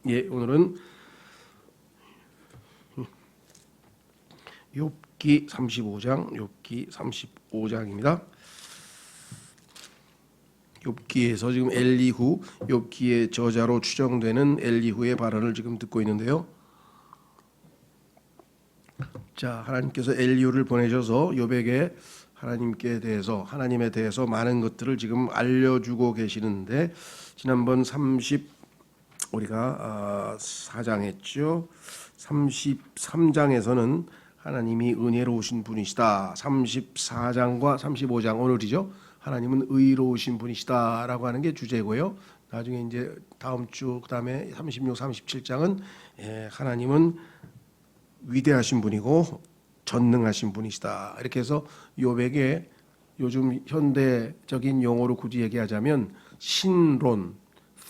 예, 오늘은 욥기 35장입니다. 욥기에서 지금 엘리후, 욥기의 저자로 추정되는 엘리후의 발언을 지금 듣고 있는데요. 자, 하나님께서 엘리후를 보내셔서 욥에게 하나님에 대해서 많은 것들을 지금 알려주고 계시는데, 지난번 우리가 4장 했죠. 33장에서는 하나님이 은혜로우신 분이시다. 34장과 35장 오늘이죠. 하나님은 의로우신 분이시다라고 하는 게 주제고요. 나중에 이제 다음 주 그다음에 36, 37장은 하나님은 위대하신 분이고 전능하신 분이시다. 이렇게 해서 욥에게 요즘 현대적인 용어로 굳이 얘기하자면 신론,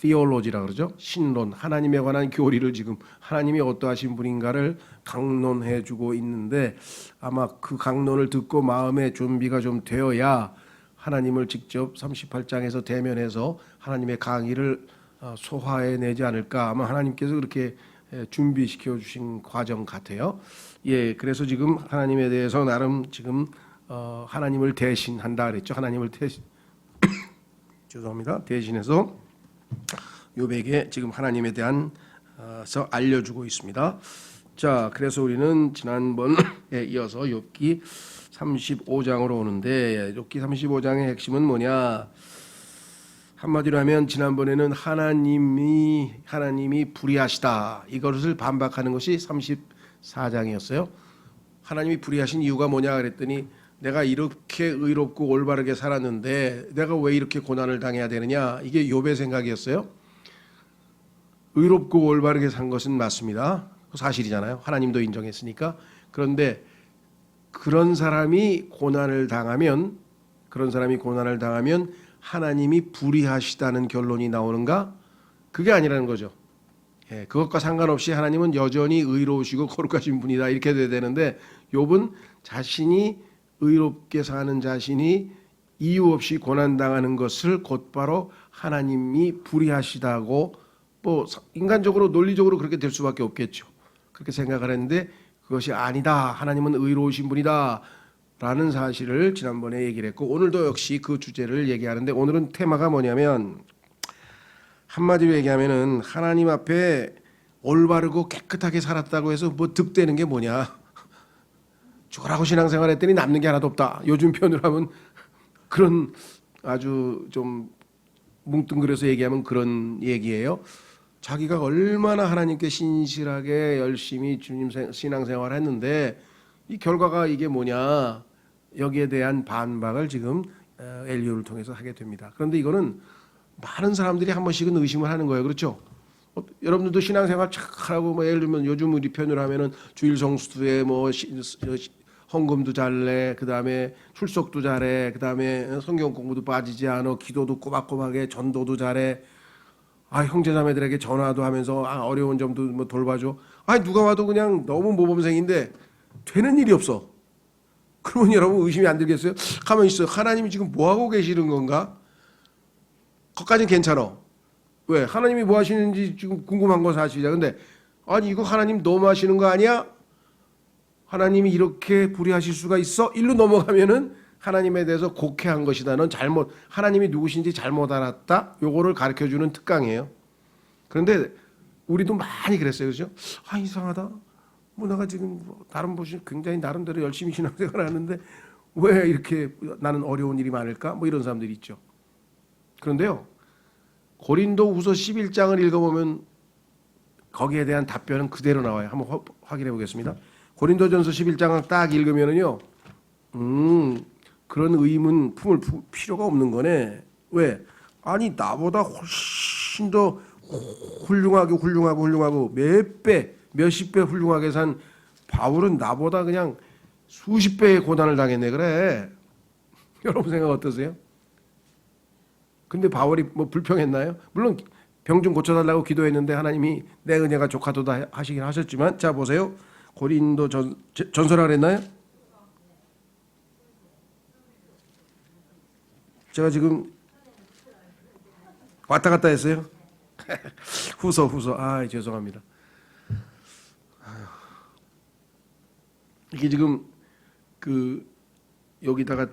theology라 그러죠. 신론, 하나님에 관한 교리를 지금 하나님이 어떠하신 분인가를 강론해주고 있는데, 아마 그 강론을 듣고 마음의 준비가 좀 되어야 하나님을 직접 38장에서 대면해서 하나님의 강의를 소화해내지 않을까. 아마 하나님께서 그렇게 준비시켜 주신 과정 같아요. 예, 그래서 지금 하나님에 대해서 나름 지금 하나님을 대신한다 그랬죠. 하나님을 대신해서 욥에게 지금 하나님에 대한 알려주고 있습니다. 자, 그래서 우리는 지난번에 이어서 욥기 35장으로 오는데, 욥기 35장의 핵심은 뭐냐? 한마디로 하면 지난번에는 하나님이 불의하시다, 이것을 반박하는 것이 34장이었어요. 하나님이 불의하신 이유가 뭐냐 그랬더니, 내가 이렇게 의롭고 올바르게 살았는데 내가 왜 이렇게 고난을 당해야 되느냐, 이게 욥의 생각이었어요. 의롭고 올바르게 산 것은 맞습니다. 사실이잖아요. 하나님도 인정했으니까. 그런데 그런 사람이 고난을 당하면 하나님이 불의하시다는 결론이 나오는가? 그게 아니라는 거죠. 예, 그것과 상관없이 하나님은 여전히 의로우시고 거룩하신 분이다, 이렇게 돼야 되는데, 욥은 자신이 의롭게 사는 자신이 이유 없이 고난당하는 것을 곧바로 하나님이 불의하시다고, 뭐 인간적으로 논리적으로 그렇게 될 수밖에 없겠죠. 그렇게 생각을 했는데 그것이 아니다, 하나님은 의로우신 분이다 라는 사실을 지난번에 얘기를 했고, 오늘도 역시 그 주제를 얘기하는데, 오늘은 테마가 뭐냐면, 한마디로 얘기하면은 하나님 앞에 올바르고 깨끗하게 살았다고 해서 뭐 득되는 게 뭐냐, 죽으라고 신앙생활 했더니 남는 게 하나도 없다, 요즘 표현으로 하면 그런 아주 좀 뭉뚱그려서 얘기하면 그런 얘기예요. 자기가 얼마나 하나님께 신실하게 열심히 주님 신앙생활을 했는데 이 결과가 이게 뭐냐, 여기에 대한 반박을 지금 엘리후를 통해서 하게 됩니다. 그런데 이거는 많은 사람들이 한 번씩은 의심을 하는 거예요. 그렇죠? 여러분들도 신앙생활 착하고, 뭐 예를 들면 요즘 우리 편으로 하면은 주일 성수도에 뭐 헌금도 잘내, 그 다음에 출석도 잘해, 그 다음에 성경 공부도 빠지지 않아, 기도도 꼬박꼬박해, 전도도 잘해, 형제자매들에게 전화도 하면서 어려운 점도 뭐 돌봐줘. 누가 와도 그냥 너무 모범생인데 되는 일이 없어. 그러면 여러분 의심이 안 들겠어요? 가만히 있어요. 하나님이 지금 뭐 하고 계시는 건가? 거기까지는 괜찮아. 왜? 하나님이 뭐 하시는지 지금 궁금한 거 사실이야. 근데 이거 하나님 너무 하시는 거 아니야? 하나님이 이렇게 불의하실 수가 있어? 일로 넘어가면은 하나님에 대해서 곡해한 것이다, 넌 하나님이 누구신지 잘못 알았다, 요거를 가르쳐주는 특강이에요. 그런데 우리도 많이 그랬어요. 그죠? 이상하다, 뭐 내가 지금 다른 분이 굉장히 나름대로 열심히 신앙생활 하는데 왜 이렇게 나는 어려운 일이 많을까, 뭐 이런 사람들이 있죠. 그런데요, 고린도후서 11장을 읽어보면 거기에 대한 답변은 그대로 나와요. 한번 확인해 보겠습니다. 고린도전서 11장을 딱 읽으면은요, 그런 의문 품을 필요가 없는 거네. 왜? 나보다 훨씬 더 훌륭하고 몇십 배 훌륭하게 산 바울은 나보다 그냥 수십 배의 고난을 당했네, 그래. 여러분 생각 어떠세요? 근데 바울이 뭐 불평했나요? 물론 병 좀 고쳐달라고 기도했는데 하나님이 내 은혜가 족하도다 하시긴 하셨지만, 자 보세요. 고린도 전서라 그랬나요? 제가 지금 왔다 갔다 했어요. 후서. 죄송합니다. 이게 지금 그 여기다가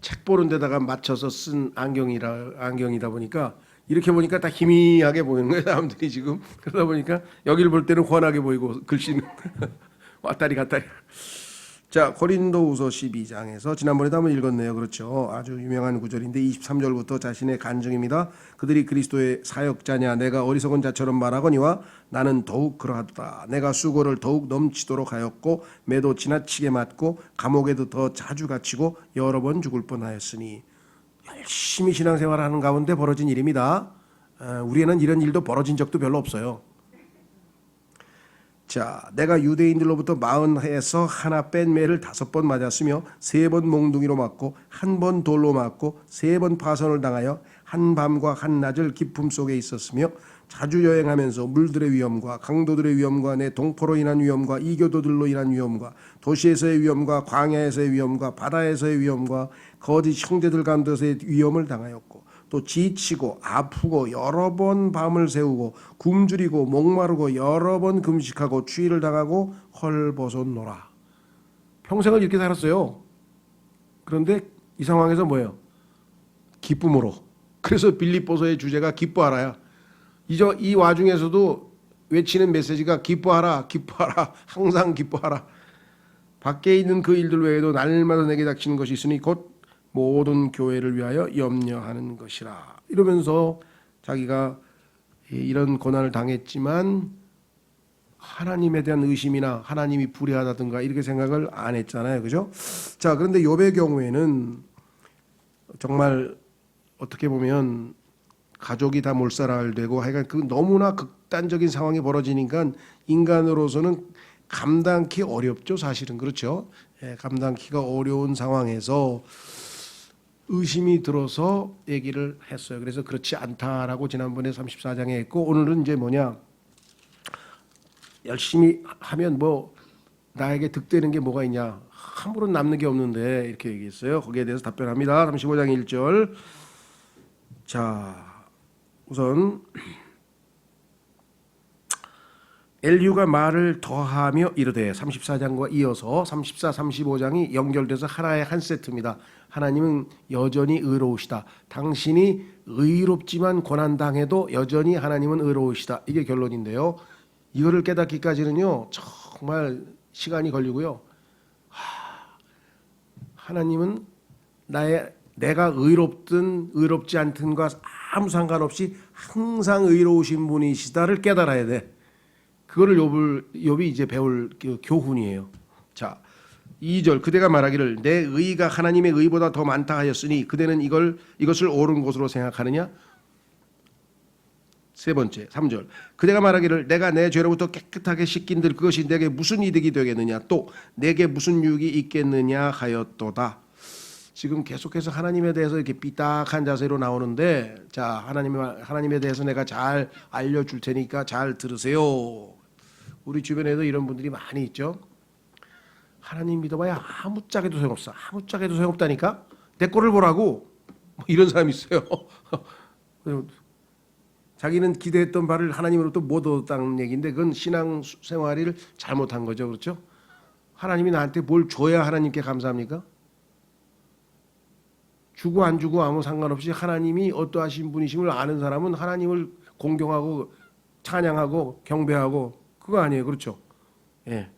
책 보는 데다가 맞춰서 쓴 안경이다 보니까 이렇게 보니까 다 희미하게 보이는 거예요, 사람들이 지금. 그러다 보니까 여기를 볼 때는 훤하게 보이고 글씨는 왔다리 갔다리. 자, 고린도후서 12장에서 지난번에도 한번 읽었네요. 그렇죠. 아주 유명한 구절인데 23절부터 자신의 간증입니다. 그들이 그리스도의 사역자냐, 내가 어리석은 자처럼 말하거니와 나는 더욱 그러하도다. 내가 수고를 더욱 넘치도록 하였고 매도 지나치게 맞고 감옥에도 더 자주 갇히고 여러 번 죽을 뻔하였으니. 열심히 신앙생활하는 가운데 벌어진 일입니다. 우리에는 이런 일도 벌어진 적도 별로 없어요. 자, 내가 유대인들로부터 40해에서 하나 뺀 매를 5번 맞았으며 3번 몽둥이로 맞고 1번 돌로 맞고 3번 파선을 당하여 한 밤과 한 낮을 기품 속에 있었으며 자주 여행하면서 물들의 위험과 강도들의 위험과 내 동포로 인한 위험과 이교도들로 인한 위험과 도시에서의 위험과 광야에서의 위험과 바다에서의 위험과 거짓 형제들 가운데서의 위험을 당하였고 또 지치고 아프고 여러 번 밤을 새우고 굶주리고 목마르고 여러 번 금식하고 추위를 당하고 헐벗었노라. 평생을 이렇게 살았어요. 그런데 이 상황에서 뭐예요? 기쁨으로. 그래서 빌립보서의 주제가 기뻐하라야. 이 와중에서도 외치는 메시지가 기뻐하라, 기뻐하라, 항상 기뻐하라. 밖에 있는 그 일들 외에도 날마다 내게 닥치는 것이 있으니 곧 모든 교회를 위하여 염려하는 것이라. 이러면서 자기가 이런 고난을 당했지만 하나님에 대한 의심이나 하나님이 불의하다든가 이렇게 생각을 안 했잖아요. 그죠? 자, 그런데 욥의 경우에는 정말 어떻게 보면 가족이 다 몰살되고 하여간 그 너무나 극단적인 상황이 벌어지니까 인간으로서는 감당하기 어렵죠. 사실은. 그렇죠? 감당하기가 어려운 상황에서 의심이 들어서 얘기를 했어요. 그래서 그렇지 않다라고 지난번에 34장에 했고 오늘은 이제 뭐냐, 열심히 하면 뭐 나에게 득되는 게 뭐가 있냐, 아무런 남는 게 없는데 이렇게 얘기했어요. 거기에 대해서 답변합니다. 35장 1절. 자, 우선 엘리후가 말을 더하며 이르되 34장과 이어서 34, 35장이 연결돼서 하나의 한 세트입니다. 하나님은 여전히 의로우시다. 당신이 의롭지만 고난당해도 여전히 하나님은 의로우시다. 이게 결론인데요. 이거를 깨닫기까지는요 정말 시간이 걸리고요. 하나님은 내가 의롭든 의롭지 않든과 아무 상관없이 항상 의로우신 분이시다를 깨달아야 돼. 그거를 욥이 이제 배울 교훈이에요. 자, 2절. 그대가 말하기를 내 의가 하나님의 의보다 더 많다 하였으니 그대는 이것을 옳은 것으로 생각하느냐? 세 번째. 3절. 그대가 말하기를 내가 내 죄로부터 깨끗하게 씻긴들 그것이 내게 무슨 이득이 되겠느냐? 또 내게 무슨 유익이 있겠느냐 하였도다. 지금 계속해서 하나님에 대해서 이렇게 삐딱한 자세로 나오는데, 자, 하나님에 대해서 내가 잘 알려줄 테니까 잘 들으세요. 우리 주변에도 이런 분들이 많이 있죠. 하나님 믿어봐야 아무짝에도 소용없어. 아무짝에도 소용없다니까. 내 꼴을 보라고. 뭐 이런 사람이 있어요. 자기는 기대했던 바를 하나님으로부터 못 얻었다는 얘기인데 그건 신앙생활을 잘못한 거죠. 그렇죠? 하나님이 나한테 뭘 줘야 하나님께 감사합니까? 주고 안 주고 아무 상관없이 하나님이 어떠하신 분이심을 아는 사람은 하나님을 공경하고 찬양하고 경배하고 그거 아니에요. 그렇죠? 예.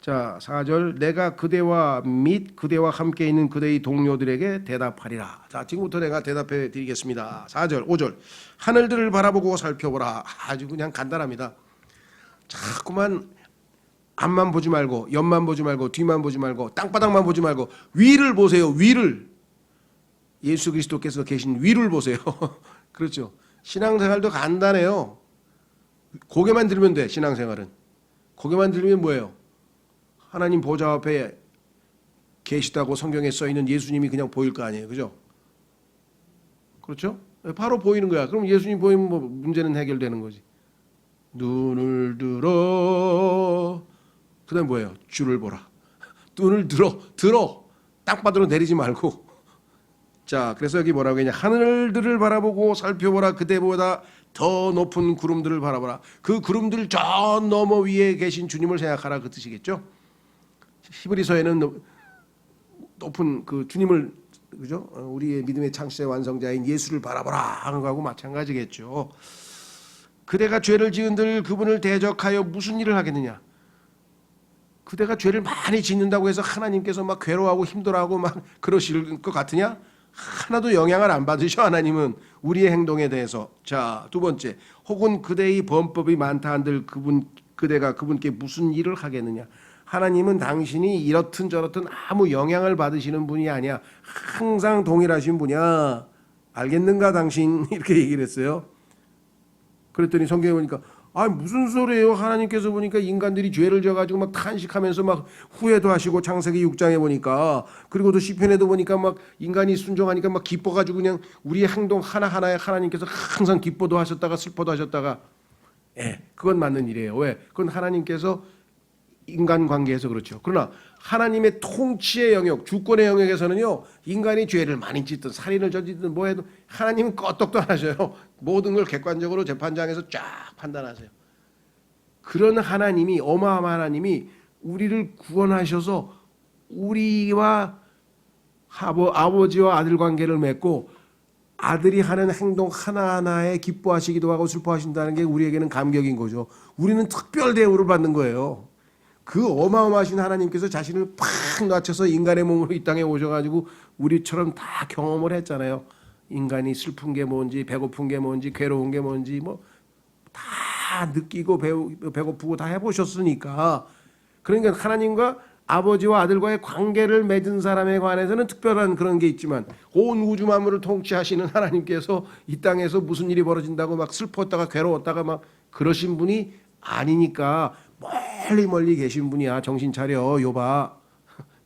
자, 4절. 내가 그대와 및 그대와 함께 있는 그대의 동료들에게 대답하리라. 자, 지금부터 내가 대답해 드리겠습니다. 4절, 5절. 하늘들을 바라보고 살펴보라. 아주 그냥 간단합니다. 자꾸만 앞만 보지 말고 옆만 보지 말고 뒤만 보지 말고 땅바닥만 보지 말고 위를 보세요. 위를. 예수 그리스도께서 계신 위를 보세요. 그렇죠. 신앙생활도 간단해요. 고개만 들면 돼. 신앙생활은 고개만 들면 뭐예요? 하나님 보좌 앞에 계시다고 성경에 써 있는 예수님이 그냥 보일 거 아니에요. 그죠? 그렇죠? 바로 보이는 거야. 그럼 예수님 보이면 뭐 문제는 해결되는 거지. 눈을 들어. 그다음 뭐예요? 주를 보라. 눈을 들어. 땅바닥으로 내리지 말고. 자, 그래서 여기 뭐라고 했냐? 하늘들을 바라보고 살펴보라. 그대보다 더 높은 구름들을 바라보라. 그 구름들 저 너머 위에 계신 주님을 생각하라, 그 뜻이겠죠. 히브리서에는 높은 그 주님을, 그죠? 우리의 믿음의 창시자 완성자인 예수를 바라보라 하는 거하고 마찬가지겠죠. 그대가 죄를 지은들 그분을 대적하여 무슨 일을 하겠느냐? 그대가 죄를 많이 짓는다고 해서 하나님께서 막 괴로워하고 힘들어하고 막 그러실 것 같으냐? 하나도 영향을 안 받으셔, 하나님은 우리의 행동에 대해서. 자, 두 번째, 혹은 그대의 범법이 많다 한들 그대가 그분께 무슨 일을 하겠느냐? 하나님은 당신이 이렇든 저렇든 아무 영향을 받으시는 분이 아니야. 항상 동일하신 분이야. 알겠는가 당신? 이렇게 얘기를 했어요. 그랬더니 성경에 보니까 무슨 소리예요? 하나님께서 보니까 인간들이 죄를 져가지고 막 탄식하면서 막 후회도 하시고, 창세기 6장에 보니까, 그리고 또 시편에도 보니까 막 인간이 순종하니까 막 기뻐가지고 그냥 우리의 행동 하나하나에 하나님께서 항상 기뻐도 하셨다가 슬퍼도 하셨다가, 그건 맞는 일이에요. 왜? 그건 하나님께서 인간관계에서 그렇죠. 그러나 하나님의 통치의 영역, 주권의 영역에서는요, 인간이 죄를 많이 짓든 살인을 저지르든 뭐 해도 하나님은 껐떡도 안 하셔요. 모든 걸 객관적으로 재판장에서 쫙 판단하세요. 그런 하나님이, 어마어마한 하나님이 우리를 구원하셔서 우리와 아버지와 아들 관계를 맺고, 아들이 하는 행동 하나하나에 기뻐하시기도 하고 슬퍼하신다는 게 우리에게는 감격인 거죠. 우리는 특별 대우를 받는 거예요. 그 어마어마하신 하나님께서 자신을 팍 낮춰서 인간의 몸으로 이 땅에 오셔가지고 우리처럼 다 경험을 했잖아요. 인간이 슬픈 게 뭔지, 배고픈 게 뭔지, 괴로운 게 뭔지 뭐 다 느끼고 배고프고 다 해보셨으니까. 그러니까 하나님과 아버지와 아들과의 관계를 맺은 사람에 관해서는 특별한 그런 게 있지만, 온 우주 만물을 통치하시는 하나님께서 이 땅에서 무슨 일이 벌어진다고 막 슬펐다가 괴로웠다가 막 그러신 분이 아니니까, 멀리 계신 분이야. 정신 차려, 욥아.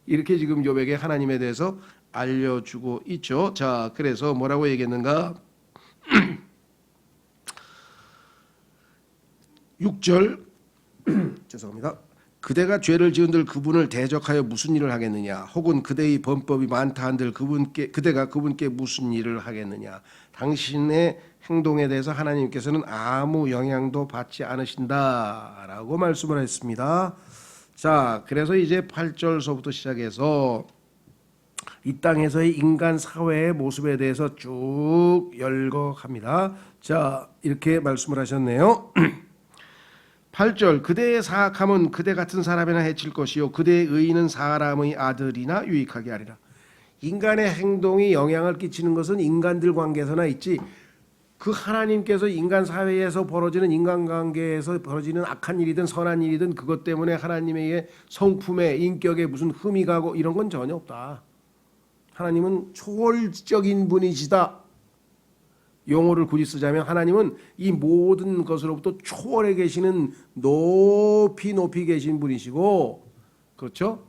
이렇게 지금 욥에게 하나님에 대해서 알려주고 있죠. 자, 그래서 뭐라고 얘기했는가? 6절 죄송합니다. 그대가 죄를 지은들 그분을 대적하여 무슨 일을 하겠느냐? 혹은 그대의 범법이 많다 한들 그대가 그분께 무슨 일을 하겠느냐? 당신의 행동에 대해서 하나님께서는 아무 영향도 받지 않으신다라고 말씀을 했습니다. 자, 그래서 이제 8절서부터 시작해서 이 땅에서의 인간 사회의 모습에 대해서 쭉 열거합니다. 자, 이렇게 말씀을 하셨네요. 8절, 그대의 사악함은 그대 같은 사람이나 해칠 것이요 그대의 의의는 사람의 아들이나 유익하게 하리라. 인간의 행동이 영향을 끼치는 것은 인간들 관계에서나 있지, 그 하나님께서 인간 사회에서 벌어지는 인간관계에서 벌어지는 악한 일이든 선한 일이든 그것 때문에 하나님의 성품에 인격에 무슨 흠이 가고 이런 건 전혀 없다. 하나님은 초월적인 분이시다. 용어를 굳이 쓰자면 하나님은 이 모든 것으로부터 초월해 계시는 높이 계신 분이시고, 그렇죠?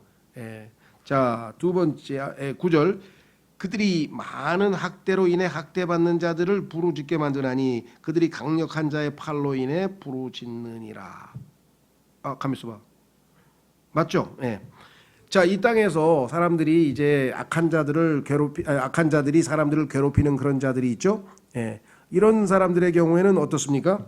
자, 두 번째 9절, 그들이 많은 학대로 인해 학대받는 자들을 부르짖게 만드나니 그들이 강력한 자의 팔로 인해 부르짖느니라. 가만 있어봐. 맞죠? 자, 이 땅에서 사람들이 이제 악한 자들이 사람들을 괴롭히는 그런 자들이 있죠. 이런 사람들의 경우에는 어떻습니까?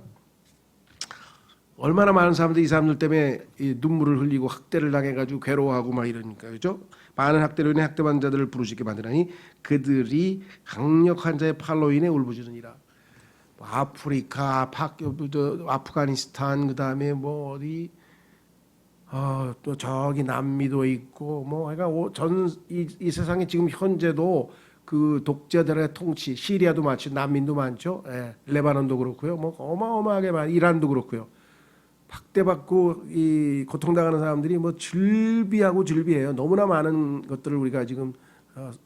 얼마나 많은 사람들이 이 사람들 때문에 눈물을 흘리고 학대를 당해가지고 괴로워하고 막 이러니까, 그죠? 많은 학대로 인해 학대받는 자들을 부르짖게 만드나니 그들이 강력한 자의 팔로 인해 울부짖으니라. 아프리카, 아프가니스탄, 그다음에 뭐 어디 또 저기 남미도 있고 뭐 그러니까 이 세상에 지금 현재도 그 독재들의 통치, 시리아도 많죠, 난민도 많죠, 레바논도 그렇고요, 뭐 어마어마하게 많이, 이란도 그렇고요. 학대받고 이 고통당하는 사람들이 뭐 즐비해요. 너무나 많은 것들을 우리가 지금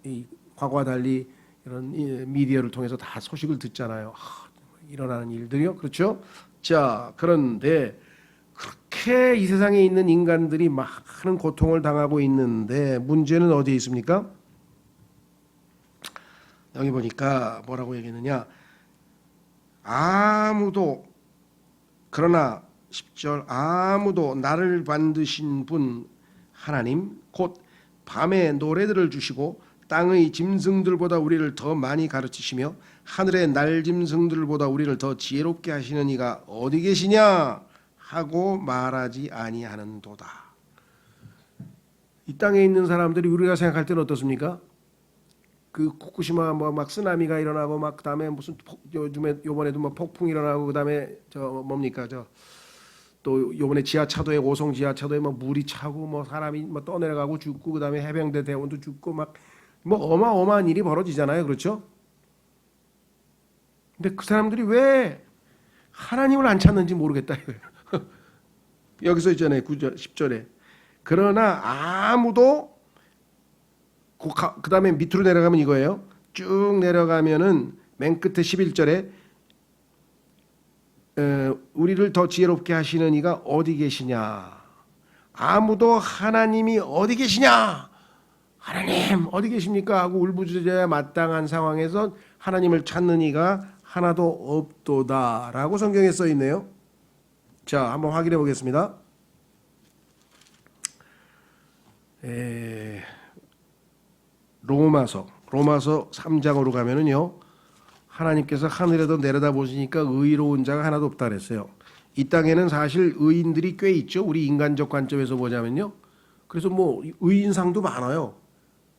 이 과거와 달리 이런 미디어를 통해서 다 소식을 듣잖아요. 일어나는 일들이요, 그렇죠? 자, 그런데 그렇게 이 세상에 있는 인간들이 많은 고통을 당하고 있는데 문제는 어디에 있습니까? 여기 보니까 뭐라고 얘기했느냐? 그러나 10절, 아무도 나를 만드신 분 하나님 곧 밤에 노래들을 주시고 땅의 짐승들보다 우리를 더 많이 가르치시며 하늘의 날짐승들보다 우리를 더 지혜롭게 하시는 이가 어디 계시냐 하고 말하지 아니하는도다. 이 땅에 있는 사람들이 우리가 생각할 때는 어떻습니까? 그 후쿠시마 뭐 막 쓰나미가 일어나고 막 그다음에 무슨 요번에도 뭐 폭풍 일어나고 그다음에 저 뭡니까 또 요번에 지하차도에 오송 지하차도에 뭐 물이 차고 뭐 사람이 뭐 떠내려가고 죽고 그다음에 해병대 대원도 죽고 막 뭐 어마어마한 일이 벌어지잖아요. 그렇죠? 근데 그 사람들이 왜 하나님을 안 찾는지 모르겠다. 여기서 있잖아요. 9절 10절에. 그러나 아무도 그 다음에 밑으로 내려가면 이거예요. 쭉 내려가면은 맨 끝에 11절에 우리를 더 지혜롭게 하시는 이가 어디 계시냐. 아무도 하나님이 어디 계시냐. 하나님 어디 계십니까 하고 울부짖어야 마땅한 상황에서 하나님을 찾는 이가 하나도 없도다라고 성경에 써 있네요. 자, 한번 확인해 보겠습니다. 로마서 3장으로 가면은요. 하나님께서 하늘에도 내려다 보시니까 의로운 자가 하나도 없다 그랬어요. 이 땅에는 사실 의인들이 꽤 있죠. 우리 인간적 관점에서 보자면요. 그래서 뭐 의인상도 많아요.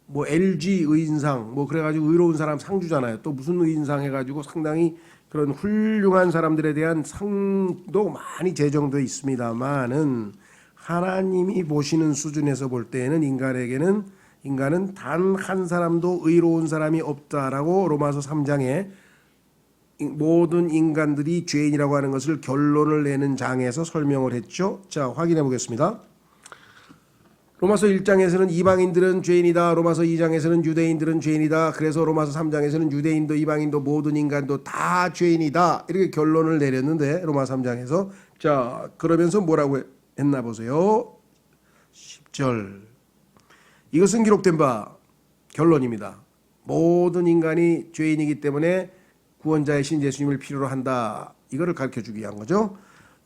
뭐 LG 의인상 뭐 그래가지고 의로운 사람 상 주잖아요. 또 무슨 의인상 해가지고 상당히 그런 훌륭한 사람들에 대한 상도 많이 제정돼 있습니다만은 하나님이 보시는 수준에서 볼 때에는 인간은 단 한 사람도 의로운 사람이 없다라고 로마서 3장에 모든 인간들이 죄인이라고 하는 것을 결론을 내는 장에서 설명을 했죠. 자, 확인해 보겠습니다. 로마서 1장에서는 이방인들은 죄인이다. 로마서 2장에서는 유대인들은 죄인이다. 그래서 로마서 3장에서는 유대인도 이방인도 모든 인간도 다 죄인이다. 이렇게 결론을 내렸는데 로마서 3장에서 자, 그러면서 뭐라고 했나 보세요. 10절. 이것은 기록된 바 결론입니다. 모든 인간이 죄인이기 때문에 구원자의 신 예수님을 필요로 한다. 이거를 가르쳐주기 위한 거죠.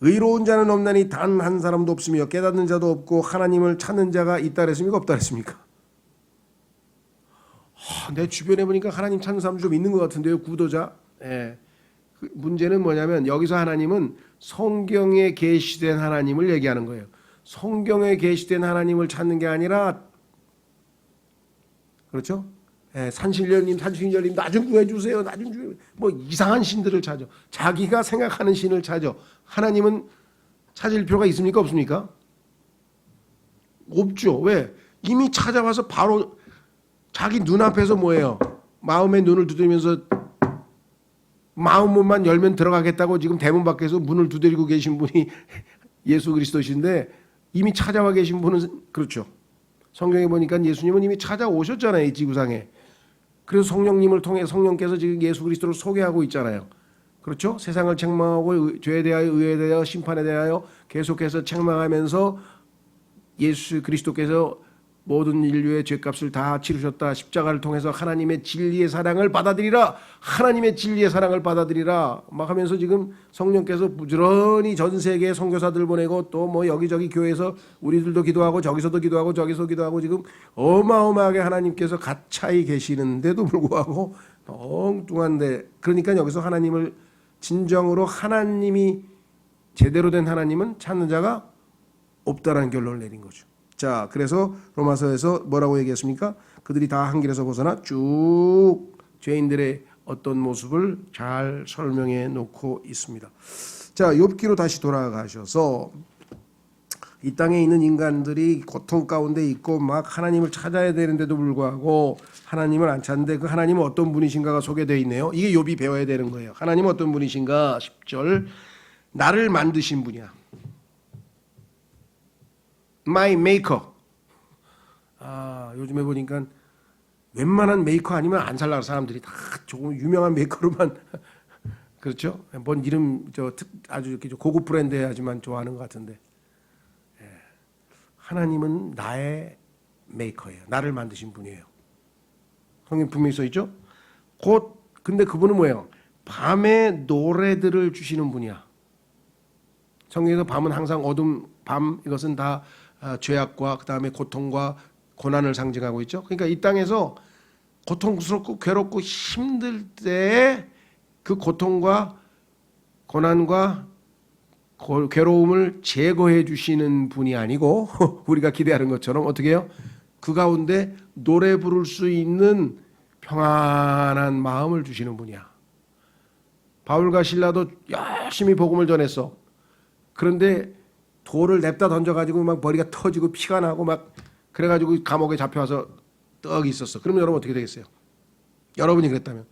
의로운 자는 없나니 단 한 사람도 없으며 깨닫는 자도 없고 하나님을 찾는 자가 있다 그랬습니까? 없다 그랬습니까? 내 주변에 보니까 하나님 찾는 사람 좀 있는 것 같은데요. 구도자. 예. 그 문제는 뭐냐면 여기서 하나님은 성경에 계시된 하나님을 얘기하는 거예요. 성경에 계시된 하나님을 찾는 게 아니라 그렇죠? 예, 산신령님 나 좀 구해주세요. 나 좀 구해. 뭐 이상한 신들을 찾아. 자기가 생각하는 신을 찾아. 하나님은 찾을 필요가 있습니까? 없습니까? 없죠. 왜? 이미 찾아와서 바로 자기 눈앞에서 뭐예요? 마음의 눈을 두드리면서 마음 문만 열면 들어가겠다고 지금 대문 밖에서 문을 두드리고 계신 분이 예수 그리스도신데 이미 찾아와 계신 분은 그렇죠. 성경에 보니까 예수님은 이미 찾아오셨잖아요. 이 지구상에. 그래서 성령님을 통해 성령께서 지금 예수 그리스도를 소개하고 있잖아요. 그렇죠? 세상을 책망하고 죄에 대하여 의에 대하여 심판에 대하여 계속해서 책망하면서 예수 그리스도께서 모든 인류의 죄값을 다 치르셨다. 십자가를 통해서 하나님의 진리의 사랑을 받아들이라. 하나님의 진리의 사랑을 받아들이라. 막 하면서 지금 성령께서 부지런히 전 세계에 선교사들 보내고 또 뭐 여기저기 교회에서 우리들도 기도하고 저기서도 기도하고 저기서 기도하고 지금 어마어마하게 하나님께서 가차히 계시는데도 불구하고 엉뚱한데 그러니까 여기서 하나님을 진정으로 하나님이 제대로 된 하나님은 찾는 자가 없다라는 결론을 내린 거죠. 자, 그래서 로마서에서 뭐라고 얘기했습니까? 그들이 다 한 길에서 벗어나 쭉 죄인들의 어떤 모습을 잘 설명해 놓고 있습니다. 자, 욥기로 다시 돌아가셔서 이 땅에 있는 인간들이 고통 가운데 있고 막 하나님을 찾아야 되는데도 불구하고 하나님을 안 찾는데 그 하나님은 어떤 분이신가가 소개되어 있네요. 이게 욥이 배워야 되는 거예요. 하나님은 어떤 분이신가? 10절. 나를 만드신 분이야. My maker. 요즘에 보니까 웬만한 메이커 아니면 안 살라 사람들이 다 조금 유명한 메이커로만 그렇죠? 뭔 이름 아주 이렇게 고급 브랜드 해야지만 좋아하는 것 같은데 하나님은 나의 메이커예요. 나를 만드신 분이에요. 성경 분명히 써 있죠? 곧 근데 그분은 뭐예요? 밤에 노래들을 주시는 분이야. 성경에서 밤은 항상 어둠, 밤 이것은 다 죄악과 그 다음에 고통과 고난을 상징하고 있죠. 그러니까 이 땅에서 고통스럽고 괴롭고 힘들 때에 그 고통과 고난과 괴로움을 제거해 주시는 분이 아니고 우리가 기대하는 것처럼 어떻게 해요? 그 가운데 노래 부를 수 있는 평안한 마음을 주시는 분이야. 바울과 실라도 열심히 복음을 전했어. 그런데 돌을 냅다 던져가지고 막 머리가 터지고 피가 나고 막 그래가지고 감옥에 잡혀와서 떡 있었어. 그러면 여러분 어떻게 되겠어요? 여러분이 그랬다면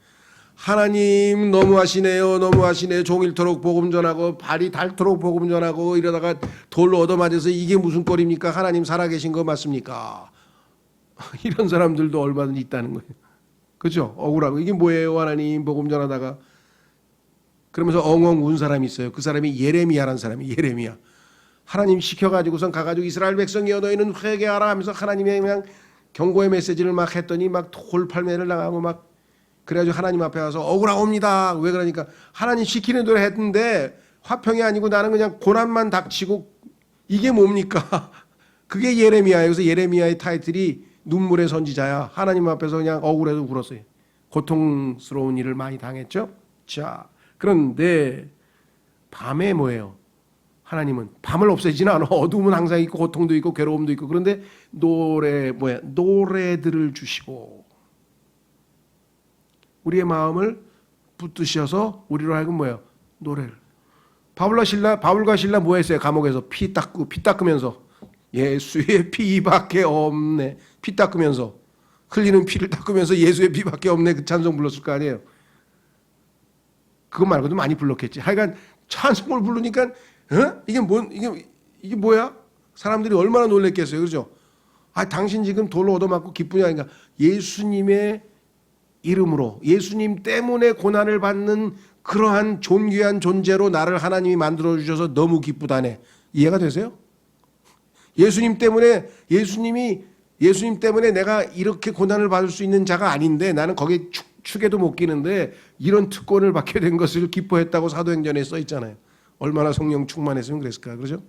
하나님 너무하시네요, 너무하시네. 종일토록 복음 전하고 발이 닳도록 복음 전하고 이러다가 돌로 얻어맞아서 이게 무슨 꼴입니까? 하나님 살아계신 거 맞습니까? 이런 사람들도 얼마든지 있다는 거예요. 그렇죠? 억울하고 이게 뭐예요? 하나님 복음 전하다가 그러면서 엉엉 운 사람이 있어요. 그 사람이 예레미야라는 사람이 예레미야. 하나님 시켜가지고선 가가지고 이스라엘 백성이여 너희는 회개하라 하면서 하나님의 그냥 경고의 메시지를 막 했더니 막 돌팔매를 당하고 막 그래가지고 하나님 앞에 와서 억울하옵니다. 왜 그러니까 하나님 시키는 대로 했는데 화평이 아니고 나는 그냥 고난만 닥치고 이게 뭡니까? 그게 예레미야예요. 그래서 예레미야의 타이틀이 눈물의 선지자야. 하나님 앞에서 그냥 억울해서 울었어요. 고통스러운 일을 많이 당했죠. 자, 그런데 밤에 뭐예요? 하나님은 밤을 없애지는 않아. 어두움은 항상 있고 고통도 있고 괴로움도 있고 그런데 노래들을 주시고 우리의 마음을 붙드셔서 우리로 하여금 뭐예요? 노래를. 바울과 실라 뭐 했어요? 감옥에서 피 닦으면서 예수의 피밖에 없네. 피 닦으면서 흘리는 피를 닦으면서 예수의 피밖에 없네. 그 찬송 불렀을 거 아니에요. 그거 말고도 많이 불렀겠지. 하여간 찬송을 부르니까 이게 뭐야? 사람들이 얼마나 놀랬겠어요. 그렇죠? 아, 당신 지금 돌로 얻어맞고 기쁘냐? 그러니까 예수님의 이름으로 예수님 때문에 고난을 받는 그러한 존귀한 존재로 나를 하나님이 만들어 주셔서 너무 기쁘다네. 이해가 되세요? 예수님 때문에 내가 이렇게 고난을 받을 수 있는 자가 아닌데 나는 거기에 축에도 못 끼는데 이런 특권을 받게 된 것을 기뻐했다고 사도행전에 써 있잖아요. 얼마나 성령 충만했으면 그랬을까? 그렇죠?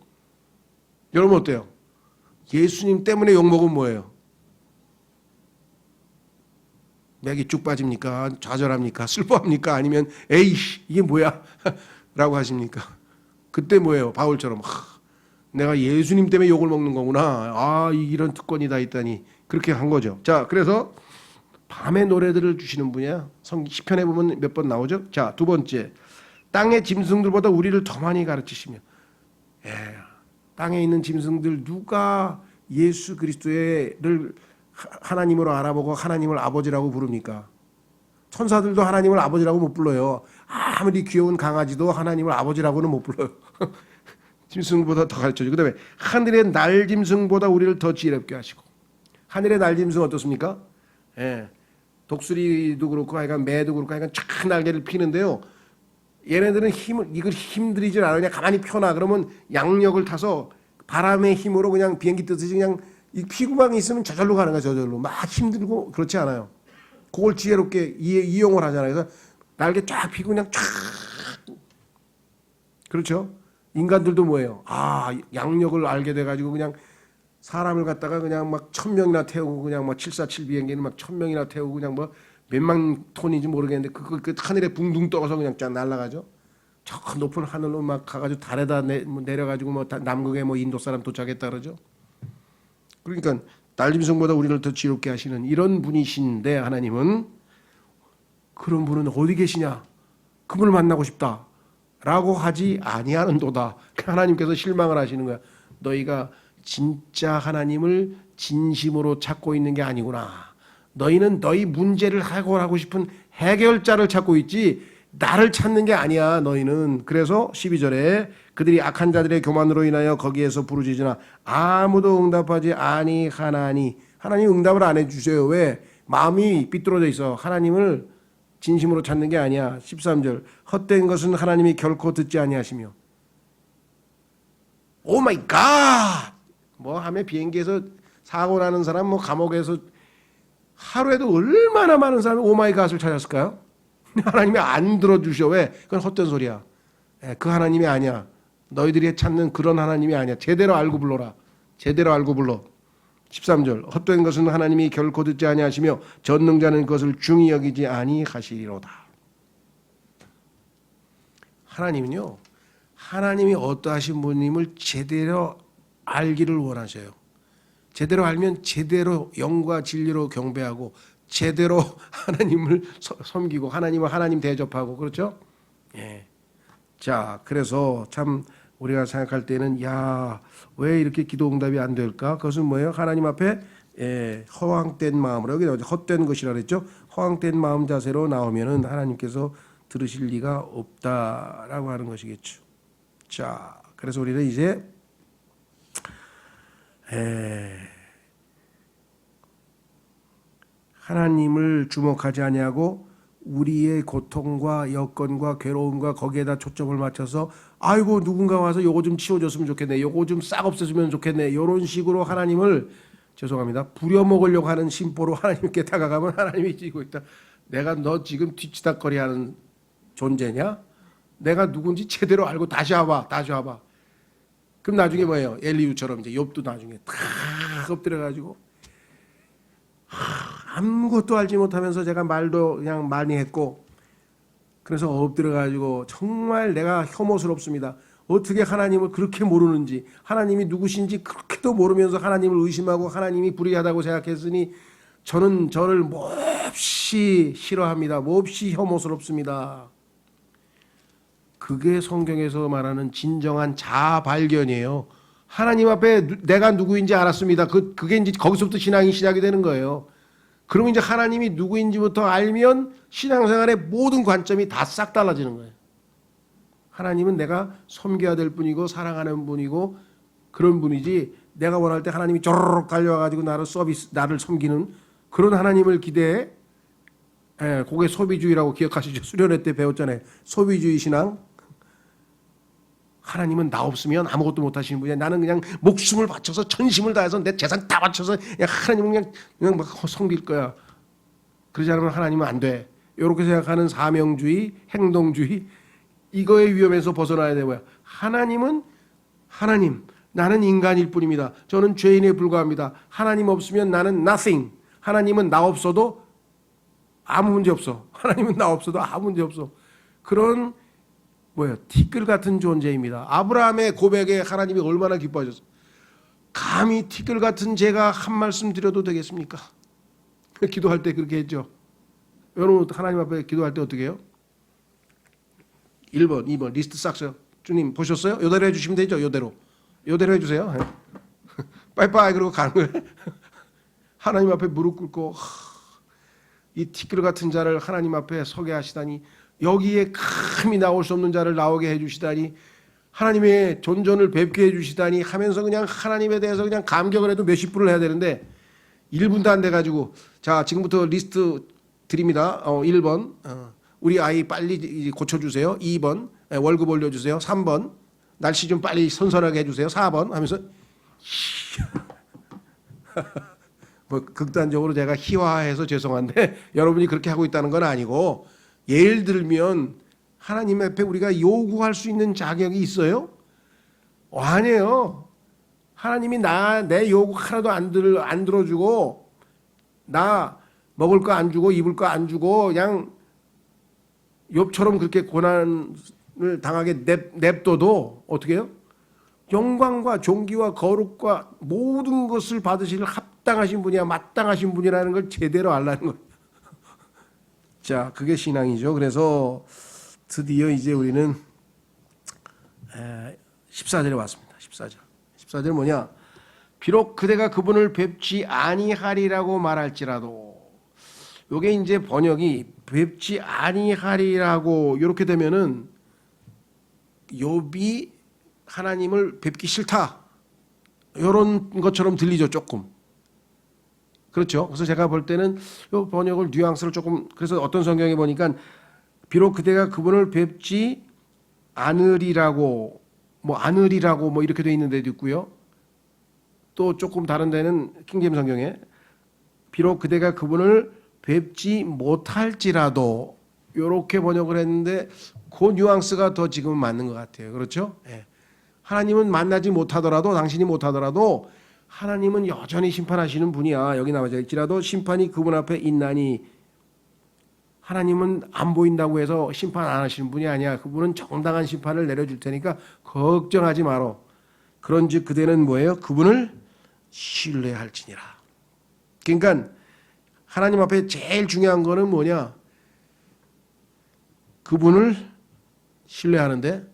여러분 어때요? 예수님 때문에 욕먹은 뭐예요? 맥이 쭉 빠집니까? 좌절합니까? 슬퍼합니까? 아니면 에이씨 이게 뭐야? 라고 하십니까? 그때 뭐예요? 바울처럼 내가 예수님 때문에 욕을 먹는 거구나. 아, 이런 특권이 다 있다니. 그렇게 한 거죠. 자, 그래서 밤에 노래들을 주시는 분이야. 시편에 보면 몇 번 나오죠. 자, 두 번째, 땅의 짐승들보다 우리를 더 많이 가르치시며, 땅에 있는 짐승들 누가 예수 그리스도를 하나님으로 알아보고 하나님을 아버지라고 부릅니까? 천사들도 하나님을 아버지라고 못 불러요. 아무리 귀여운 강아지도 하나님을 아버지라고는 못 불러요. 짐승보다 더 가르쳐줘. 그 다음에 하늘의 날짐승보다 우리를 더 지혜롭게 하시고. 하늘의 날짐승 어떻습니까? 독수리도 그렇고 하여간 매도 그렇고 하여간 쫙 날개를 피는데요. 얘네들은 이걸 힘들이질 않아. 그냥 가만히 펴놔. 그러면 양력을 타서 바람의 힘으로 그냥 비행기 뜨듯이 그냥 이 피구망이 있으면 저절로 가는 거야. 저절로. 막 힘들고 그렇지 않아요. 그걸 지혜롭게 이용을 하잖아요. 그래서 날개 쫙 피고 그냥 쫙. 그렇죠? 인간들도 뭐예요? 양력을 알게 돼가지고 그냥 사람을 갖다가 그냥 막 1000명이나 태우고 그냥 막 747 비행기는 막 1000명이나 태우고 그냥 뭐 몇만 톤인지 모르겠는데 그 하늘에 붕둥 떠서 그냥 쫙 날아가죠. 저 높은 하늘로 막 가가지고 달에다 내려가지고 뭐 남극에 뭐 인도 사람 도착했다 그러죠. 그러니까 날짐승보다 우리를 더 지롭게 하시는 이런 분이신데 하나님은 그런 분은 어디 계시냐? 그분을 만나고 싶다. 라고 하지 아니하는도다. 하나님께서 실망을 하시는 거야. 너희가 진짜 하나님을 진심으로 찾고 있는 게 아니구나. 너희는 너희 문제를 해결하고 싶은 해결자를 찾고 있지 나를 찾는 게 아니야. 너희는. 그래서 12절에 그들이 악한 자들의 교만으로 인하여 거기에서 부르짖으나 아무도 응답하지 아니하나니. 하나님 응답을 안 해주세요. 왜? 마음이 삐뚤어져 있어. 하나님을 진심으로 찾는 게 아니야. 13절 헛된 것은 하나님이 결코 듣지 아니하시며. 오 마이 갓! 뭐 하면 비행기에서 사고 나는 사람 뭐 감옥에서 하루에도 얼마나 많은 사람이 오 마이 갓을 찾았을까요? 하나님이 안 들어주셔. 왜? 그건 헛된 소리야. 그 하나님이 아니야. 너희들이 찾는 그런 하나님이 아니야. 제대로 알고 불러라. 제대로 알고 불러. 13절 헛된 것은 하나님이 결코 듣지 아니하시며 전능자는 그것을 중히 여기지 아니하시리로다. 하나님은요, 하나님이 어떠하신 분임을 제대로 알기를 원하셔요. 제대로 알면 제대로 영과 진리로 경배하고 제대로 하나님을 섬기고 하나님을 하나님 대접하고 그렇죠? 예. 자, 그래서 참 우리가 생각할 때는 야, 왜 이렇게 기도 응답이 안 될까? 그것은 뭐예요? 하나님 앞에 허황된 마음으로 여기 헛된 것이라 그랬죠? 허황된 마음 자세로 나오면은 하나님께서 들으실 리가 없다라고 하는 것이겠죠. 자, 그래서 우리는 이제 하나님을 주목하지 아니하고 우리의 고통과 여건과 괴로움과 거기에다 초점을 맞춰서 아이고 누군가 와서 요거 좀 치워줬으면 좋겠네, 요거 좀 싹 없애주면 좋겠네, 이런 식으로 하나님을 죄송합니다 부려먹으려고 하는 심보로 하나님께 다가가면 하나님이 지고 있다. 내가 너 지금 뒤치다거리하는 존재냐? 내가 누군지 제대로 알고 다시 와봐. 그럼 나중에 뭐예요? 엘리우처럼 이제 욥도 나중에 탁 엎드려가지고 아무것도 알지 못하면서 제가 말도 그냥 많이 했고 그래서 엎드려가지고 정말 내가 혐오스럽습니다. 어떻게 하나님을 그렇게 모르는지, 하나님이 누구신지 그렇게도 모르면서 하나님을 의심하고 하나님이 불의하다고 생각했으니 저는 저를 몹시 싫어합니다. 몹시 혐오스럽습니다. 그게 성경에서 말하는 진정한 자아 발견이에요. 하나님 앞에 내가 누구인지 알았습니다. 그게 이제 거기서부터 신앙이 시작이 되는 거예요. 그러면 이제 하나님이 누구인지부터 알면 신앙생활의 모든 관점이 다 싹 달라지는 거예요. 하나님은 내가 섬겨야 될 분이고 사랑하는 분이고 그런 분이지, 내가 원할 때 하나님이 쪼르륵 달려와가지고 나를 섬기는 그런 하나님을 기대해. 그게 소비주의라고 기억하시죠? 수련회 때 배웠잖아요. 소비주의 신앙. 하나님은 나 없으면 아무것도 못하시는 분이야. 나는 그냥 목숨을 바쳐서 전심을 다해서 내 재산 다 바쳐서 그냥 하나님은 그냥 막 섬길 거야. 그러지 않으면 하나님은 안 돼. 이렇게 생각하는 사명주의, 행동주의, 이거의 위험에서 벗어나야 되고요. 하나님은 하나님, 나는 인간일 뿐입니다. 저는 죄인에 불과합니다. 하나님 없으면 나는 nothing. 하나님은 나 없어도 아무 문제 없어. 하나님은 나 없어도 아무 문제 없어. 그런 티끌 같은 존재입니다. 아브라함의 고백에 하나님이 얼마나 기뻐하셨어. 감히 티끌 같은 제가 한 말씀 드려도 되겠습니까? 기도할 때 그렇게 했죠. 여러분 하나님 앞에 기도할 때 어떻게 해요? 1번, 2번 리스트 싹 써요. 주님 보셨어요? 요대로 해주시면 되죠. 요대로 해주세요. 빠이빠이 그러고 가는 거예요. 하나님 앞에 무릎 꿇고 이 티끌 같은 자를 하나님 앞에 서게 하시다니, 여기에 감히 나올 수 없는 자를 나오게 해주시다니, 하나님의 존전을 뵙게 해주시다니 하면서 그냥 하나님에 대해서 그냥 감격을 해도 몇십 분을 해야 되는데 1분도 안 돼가지고, 자 지금부터 리스트 드립니다. 1번 우리 아이 빨리 고쳐주세요. 2번 월급 올려주세요. 3번 날씨 좀 빨리 선선하게 해주세요. 4번 하면서 극단적으로 제가 희화해서 죄송한데 여러분이 그렇게 하고 있다는 건 아니고, 예를 들면 하나님 앞에 우리가 요구할 수 있는 자격이 있어요? 아니에요. 하나님이 내 요구 하나도 안 들어주고, 나 먹을 거 안 주고 입을 거 안 주고 그냥 욥처럼 그렇게 고난을 당하게 냅둬도 어떻게 해요? 영광과 존귀와 거룩과 모든 것을 받으실 합당하신 분이야, 마땅하신 분이라는 걸 제대로 알라는 거예요. 자, 그게 신앙이죠. 그래서 드디어 이제 우리는 14절에 왔습니다. 14절 뭐냐? 비록 그대가 그분을 뵙지 아니하리라고 말할지라도, 요게 이제 번역이 뵙지 아니하리라고 이렇게 되면은 욥이 하나님을 뵙기 싫다, 이런 것처럼 들리죠. 조금. 그렇죠. 그래서 제가 볼 때는 이 번역을 뉘앙스를 조금, 그래서 어떤 성경에 보니까 비록 그대가 그분을 뵙지 않으리라고 뭐 이렇게 돼 있는 데도 있고요. 또 조금 다른 데는 킹제임 성경에 비록 그대가 그분을 뵙지 못할지라도 이렇게 번역을 했는데, 그 뉘앙스가 더 지금은 맞는 것 같아요. 그렇죠? 예. 하나님은 만나지 못하더라도, 당신이 못하더라도 하나님은 여전히 심판하시는 분이야. 여기 나와 있지라도 심판이 그분 앞에 있나니, 하나님은 안 보인다고 해서 심판 안 하시는 분이 아니야. 그분은 정당한 심판을 내려줄 테니까 걱정하지 마라. 그런즉 그대는 뭐예요? 그분을 신뢰할지니라. 그러니까 하나님 앞에 제일 중요한 거는 뭐냐? 그분을 신뢰하는데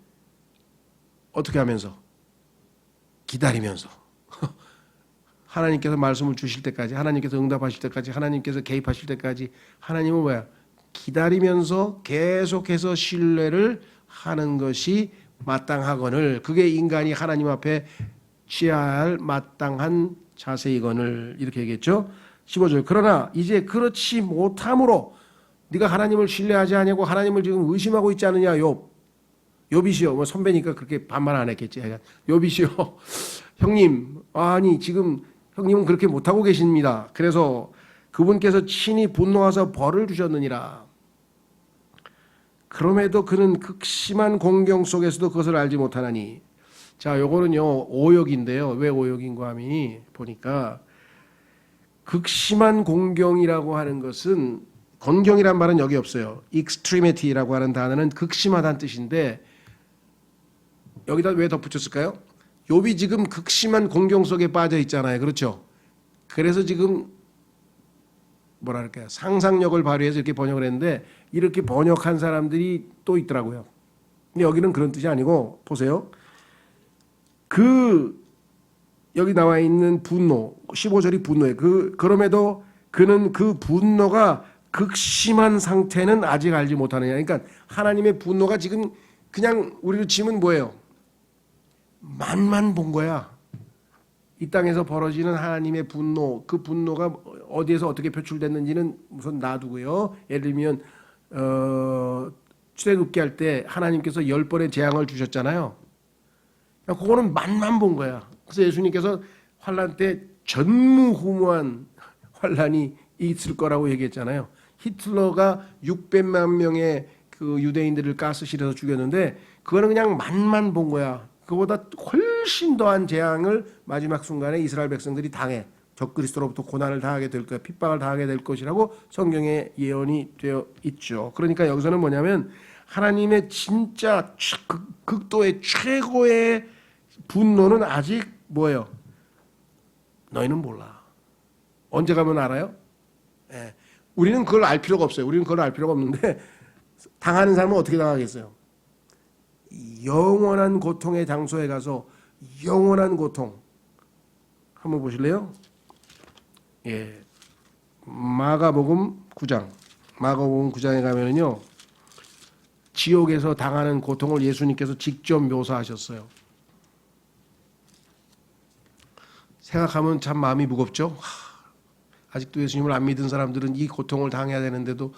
어떻게 하면서? 기다리면서. 하나님께서 말씀을 주실 때까지, 하나님께서 응답하실 때까지, 하나님께서 개입하실 때까지, 하나님은 뭐야? 기다리면서 계속해서 신뢰를 하는 것이 마땅하거늘, 그게 인간이 하나님 앞에 취해야 할 마땅한 자세이거늘, 이렇게 얘기했죠. 15절. 그러나 이제 그렇지 못함으로 네가 하나님을 신뢰하지 않냐고 하나님을 지금 의심하고 있지 않느냐. 욥이시여. 뭐 선배니까 그렇게 반말 안 했겠지. 욥이시여. 형님, 아니 지금 형님은 그렇게 못하고 계십니다. 그래서 그분께서 친히 분노하사 벌을 주셨느니라. 그럼에도 그는 극심한 공경 속에서도 그것을 알지 못하나니. 자, 요거는요 오역인데요. 왜 오역인고 하니 보니까 극심한 공경이라고 하는 것은, 공경이란 말은 여기 없어요. extremity라고 하는 단어는 극심하다는 뜻인데 여기다 왜 덧붙였을까요? 욥이 지금 극심한 공경 속에 빠져 있잖아요. 그렇죠? 그래서 지금 뭐랄까요? 상상력을 발휘해서 이렇게 번역을 했는데 이렇게 번역한 사람들이 또 있더라고요. 근데 여기는 그런 뜻이 아니고 보세요. 여기 나와 있는 분노, 15절이 분노예요. 그럼에도 그는 그 분노가 극심한 상태는 아직 알지 못하느냐. 그러니까 하나님의 분노가 지금 그냥 우리로 치면 뭐예요? 맛만 본 거야. 이 땅에서 벌어지는 하나님의 분노, 그 분노가 어디에서 어떻게 표출됐는지는 우선 놔두고요. 예를 들면 출애굽기 할 때 하나님께서 10번의 재앙을 주셨잖아요. 그거는 맛만 본 거야. 그래서 예수님께서 환란 때 전무후무한 환란이 있을 거라고 얘기했잖아요. 히틀러가 600만 명의 그 유대인들을 가스실에서 죽였는데 그거는 그냥 맛만 본 거야. 그보다 훨씬 더한 재앙을 마지막 순간에 이스라엘 백성들이 당해. 적그리스도로부터 고난을 당하게 될 거야. 핍박을 당하게 될 것이라고 성경에 예언이 되어 있죠. 그러니까 여기서는 뭐냐면 하나님의 진짜 극도의 최고의 분노는 아직 뭐예요? 너희는 몰라. 언제 가면 알아요? 예. 우리는 그걸 알 필요가 없어요. 우리는 그걸 알 필요가 없는데 당하는 사람은 어떻게 당하겠어요? 영원한 고통의 장소에 가서 영원한 고통. 한번 보실래요? 예. 마가복음 9장. 마가복음 9장에 가면은요. 지옥에서 당하는 고통을 예수님께서 직접 묘사하셨어요. 생각하면 참 마음이 무겁죠? 아직도 예수님을 안 믿은 사람들은 이 고통을 당해야 되는데도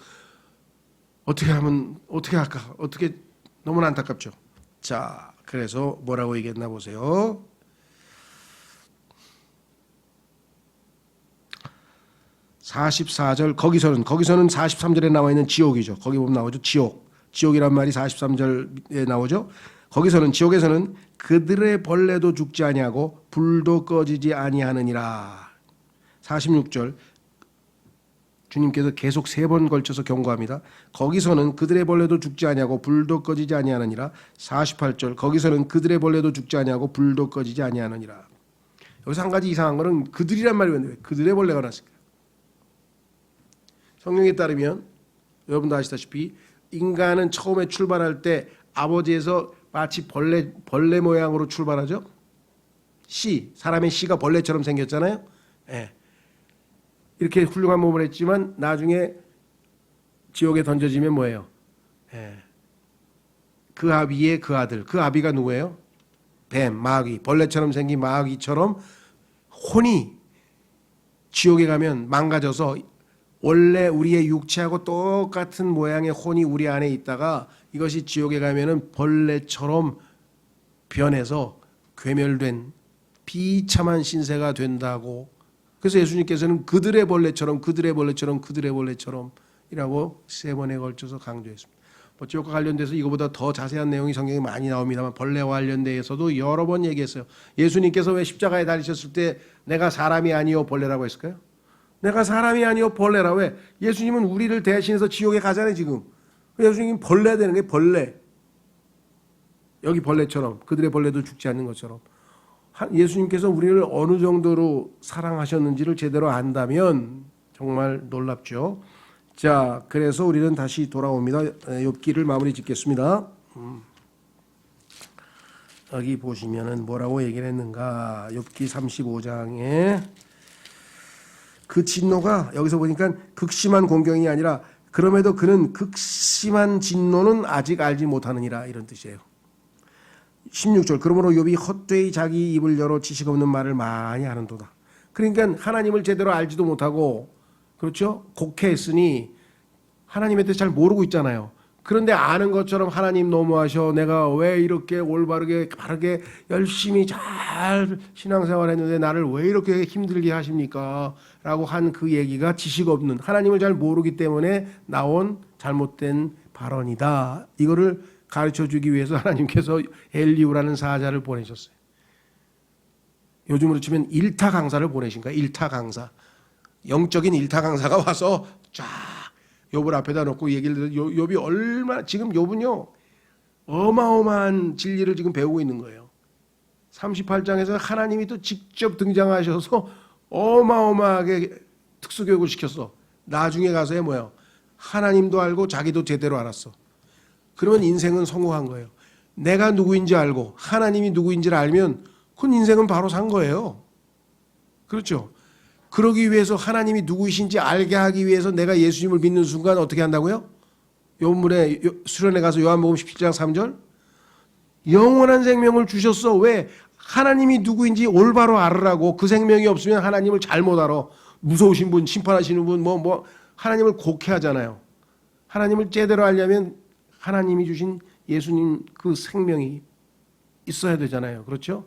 어떻게 할까? 너무나 안타깝죠. 자, 그래서 뭐라고 얘기했나 보세요. (44절) 거기서는 43절에 나와 있는 지옥이죠. 거기 보면 나오죠. 지옥이란 말이 43절에 나오죠. 거기서는, 지옥에서는 그들의 벌레도 죽지 아니하고 불도 꺼지지 아니하느니라. 46절 주님께서 계속 3번 걸쳐서 경고합니다. 거기서는 그들의 벌레도 죽지 아니하고 불도 꺼지지 아니하느니라. 48절 거기서는 그들의 벌레도 죽지 아니하고 불도 꺼지지 아니하느니라. 여기서 한 가지 이상한 거는 그들이란 말이 왜 그들의 벌레가 났을까? 성경에 따르면 여러분도 아시다시피 인간은 처음에 출발할 때 아버지에서 마치 벌레 모양으로 출발하죠. 사람의 씨가 벌레처럼 생겼잖아요. 예. 이렇게 훌륭한 몸을 했지만 나중에 지옥에 던져지면 뭐예요? 예. 그 아비의 그 아들. 그 아비가 누구예요? 뱀, 마귀. 벌레처럼 생긴 마귀처럼 혼이 지옥에 가면 망가져서 원래 우리의 육체하고 똑같은 모양의 혼이 우리 안에 있다가 이것이 지옥에 가면은 벌레처럼 변해서 괴멸된 비참한 신세가 된다고. 그래서 예수님께서는 그들의 벌레처럼 이라고 3번에 걸쳐서 강조했습니다. 뭐 지옥과 관련돼서 이거보다 더 자세한 내용이 성경에 많이 나옵니다만 벌레와 관련돼서도 여러 번 얘기했어요. 예수님께서 왜 십자가에 달리셨을 때 내가 사람이 아니요 벌레라고 했을까요? 내가 사람이 아니요 벌레라. 왜? 예수님은 우리를 대신해서 지옥에 가잖아요 지금. 예수님 벌레 되는 게 벌레. 여기 벌레처럼 그들의 벌레도 죽지 않는 것처럼 예수님께서 우리를 어느 정도로 사랑하셨는지를 제대로 안다면 정말 놀랍죠. 자, 그래서 우리는 다시 돌아옵니다. 욥기를 마무리 짓겠습니다. 여기 보시면은 뭐라고 얘기를 했는가? 욥기 35장에 그 진노가 여기서 보니까 극심한 공경이 아니라 그럼에도 그는 극심한 진노는 아직 알지 못하느니라 이런 뜻이에요. 16절 그러므로 욥이 헛되이 자기 입을 열어 지식 없는 말을 많이 하는도다. 그러니까 하나님을 제대로 알지도 못하고 그렇죠? 곡해했으니 하나님에 대해서 잘 모르고 있잖아요. 그런데 아는 것처럼 하나님 너무하셔. 내가 왜 이렇게 올바르게 바르게 열심히 잘 신앙생활 했는데 나를 왜 이렇게 힘들게 하십니까? 라고 한 그 얘기가 지식 없는 하나님을 잘 모르기 때문에 나온 잘못된 발언이다. 이거를 가르쳐주기 위해서 하나님께서 엘리후라는 사자를 보내셨어요. 요즘으로 치면 일타 강사를 보내신 거예요. 일타 강사. 영적인 일타 강사가 와서 쫙 욥을 앞에다 놓고 얘기를 들어서 욥이 얼마나 지금 욥은요 어마어마한 진리를 지금 배우고 있는 거예요. 38장에서 하나님이 또 직접 등장하셔서 어마어마하게 특수교육을 시켰어. 나중에 가서야 뭐야 하나님도 알고 자기도 제대로 알았어. 그러면 인생은 성공한 거예요. 내가 누구인지 알고 하나님이 누구인지를 알면 그건 인생은 바로 산 거예요. 그렇죠? 그러기 위해서 하나님이 누구이신지 알게 하기 위해서 내가 예수님을 믿는 순간 어떻게 한다고요? 요문에 수련회 가서 요한복음 17장 3절 영원한 생명을 주셨어. 왜? 하나님이 누구인지 올바로 알으라고. 그 생명이 없으면 하나님을 잘못 알아. 무서우신 분, 심판하시는 분, 하나님을 곡해하잖아요. 하나님을 제대로 알려면 하나님이 주신 예수님 그 생명이 있어야 되잖아요. 그렇죠?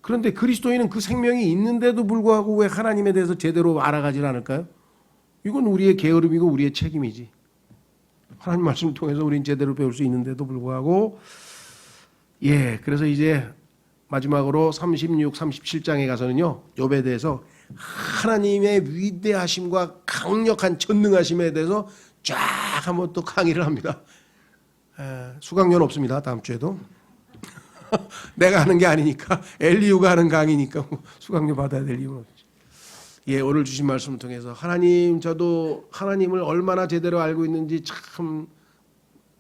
그런데 그리스도인은 그 생명이 있는데도 불구하고 왜 하나님에 대해서 제대로 알아가지 않을까요? 이건 우리의 게으름이고 우리의 책임이지. 하나님 말씀을 통해서 우리는 제대로 배울 수 있는데도 불구하고 그래서 이제 마지막으로 36, 37장에 가서는요 욥에 대해서 하나님의 위대하심과 강력한 전능하심에 대해서 쫙 한번 또 강의를 합니다. 수강료는 없습니다. 다음 주에도. 내가 하는 게 아니니까 엘리후가 하는 강의니까 수강료 받아야 될 이유는 없지. 오늘 주신 말씀을 통해서 하나님 저도 하나님을 얼마나 제대로 알고 있는지 참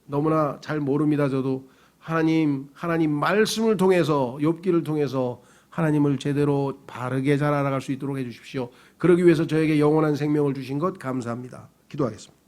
너무나 잘 모릅니다. 저도 하나님 말씀을 통해서 욥기를 통해서 하나님을 제대로 바르게 잘 알아갈 수 있도록 해주십시오. 그러기 위해서 저에게 영원한 생명을 주신 것 감사합니다. 기도하겠습니다.